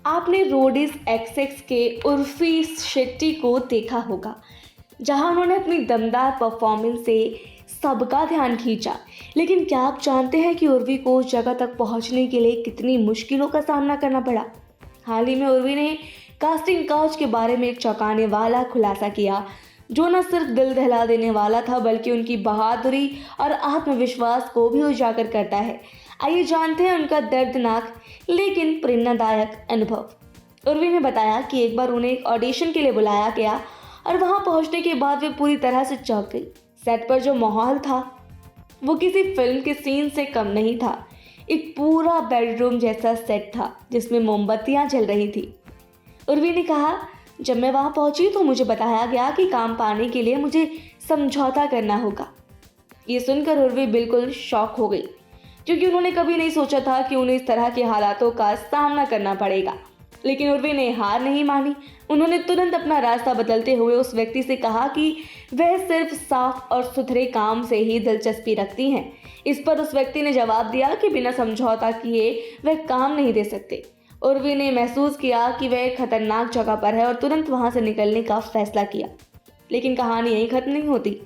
आपने Roadies XX के उर्फी शेट्टी को देखा होगा, जहां उन्होंने अपनी दमदार परफॉर्मेंस से सबका ध्यान खींचा। लेकिन क्या आप जानते हैं कि उर्वी को उस जगह तक पहुंचने के लिए कितनी मुश्किलों का सामना करना पड़ा? हाल ही में उर्वी ने कास्टिंग काउच के बारे में एक चौंकाने वाला खुलासा किया, जो न सिर्फ दिल दहला देने वाला था बल्कि उनकी बहादुरी और आत्मविश्वास को भी उजागर करता है। आइए जानते हैं उनका दर्दनाक लेकिन प्रेरणादायक अनुभव। उर्वी ने बताया कि एक बार उन्हें एक ऑडिशन के लिए बुलाया गया और वहां पहुंचने के बाद वे पूरी तरह से चौंक गई। सेट पर जो माहौल था वो किसी फिल्म के सीन से कम नहीं था। एक पूरा बेडरूम जैसा सेट था जिसमें मोमबत्तियां जल रही थी। उर्वी ने कहा, जब मैं वहां पहुंची तो मुझे बताया गया कि काम पाने के लिए मुझे समझौता करना होगा। ये सुनकर उर्वी बिल्कुल शॉक हो गई, क्योंकि उन्होंने कभी नहीं सोचा था कि उन्हें इस तरह के हालातों का सामना करना पड़ेगा। लेकिन उर्वी ने हार नहीं मानी। उन्होंने तुरंत अपना रास्ता बदलते हुए उस व्यक्ति से कहा कि वह सिर्फ साफ और सुथरे काम से ही दिलचस्पी रखती हैं। इस पर उस व्यक्ति ने जवाब दिया कि बिना समझौता किए वह काम नहीं दे सकते। उर्वी ने महसूस किया कि वह एक खतरनाक जगह पर है और तुरंत वहां से निकलने का फैसला किया। लेकिन कहानी यहीं खत्म नहीं होती।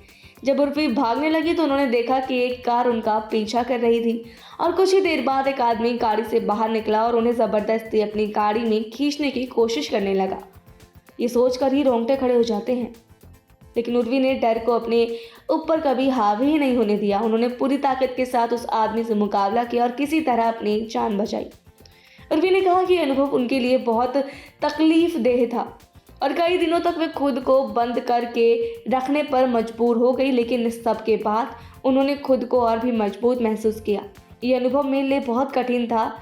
जब उर्वी भागने लगी तो उन्होंने देखा कि एक कार उनका पीछा कर रही थी और कुछ ही देर बाद एक आदमी गाड़ी से बाहर निकला और उन्हें जबरदस्ती अपनी गाड़ी में खींचने की कोशिश करने लगा। ये सोचकर ही रोंगटे खड़े हो जाते हैं। लेकिन उर्वी ने डर को अपने ऊपर कभी हावी ही नहीं होने दिया। उन्होंने पूरी ताकत के साथ उस आदमी से मुकाबला किया और किसी तरह अपनी जान बचाई। उर्वी ने कहा कि यह अनुभव उनके लिए बहुत तकलीफ देह था और कई दिनों तक वे खुद को बंद करके रखने पर मजबूर हो गई। लेकिन इस सब के बाद उन्होंने खुद को और भी मजबूत महसूस किया। यह अनुभव मेरे लिए बहुत कठिन था,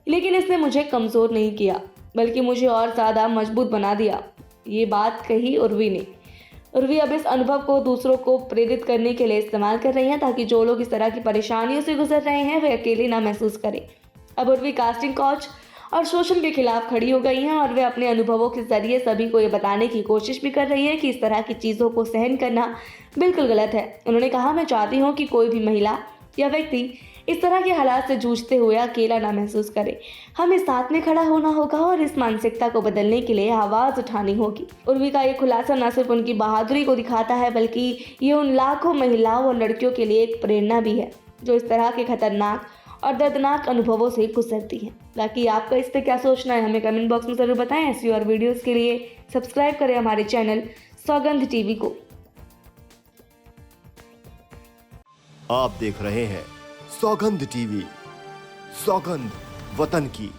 लेकिन इसने मुझे कमज़ोर नहीं किया बल्कि मुझे और ज़्यादा मजबूत बना दिया। ये बात कही उर्वी ने। उर्वी अब इस अनुभव को दूसरों को प्रेरित करने के लिए इस्तेमाल कर रही हैं, ताकि जो लोग इस तरह की परेशानियों से गुजर रहे हैं वे अकेले ना महसूस करें। अब उर्वी कास्टिंग काउच और शोषण के खिलाफ खड़ी हो गई हैं और वे अपने अनुभवों के जरिए सभी को ये बताने की कोशिश भी कर रही है कि इस तरह की चीज़ों को सहन करना बिल्कुल गलत है। उन्होंने कहा, मैं चाहती हूँ कि कोई भी महिला या व्यक्ति इस तरह के हालात से जूझते हुए अकेला ना महसूस करे। हमें साथ में खड़ा होना होगा और इस मानसिकता को बदलने के लिए आवाज़ उठानी होगी। उर्वी का ये खुलासा न सिर्फ उनकी बहादुरी को दिखाता है बल्कि ये उन लाखों महिलाओं और लड़कियों के लिए एक प्रेरणा भी है जो इस तरह के खतरनाक और दर्दनाक अनुभवों से गुजरती हैं। बाकी आपका इस पर क्या सोचना है हमें कमेंट बॉक्स में ज़रूर बताएं। ऐसी और वीडियोस के लिए सब्सक्राइब करें हमारे चैनल सौगंध टीवी को। आप देख रहे हैं सौगंध टीवी, सौगंध वतन की।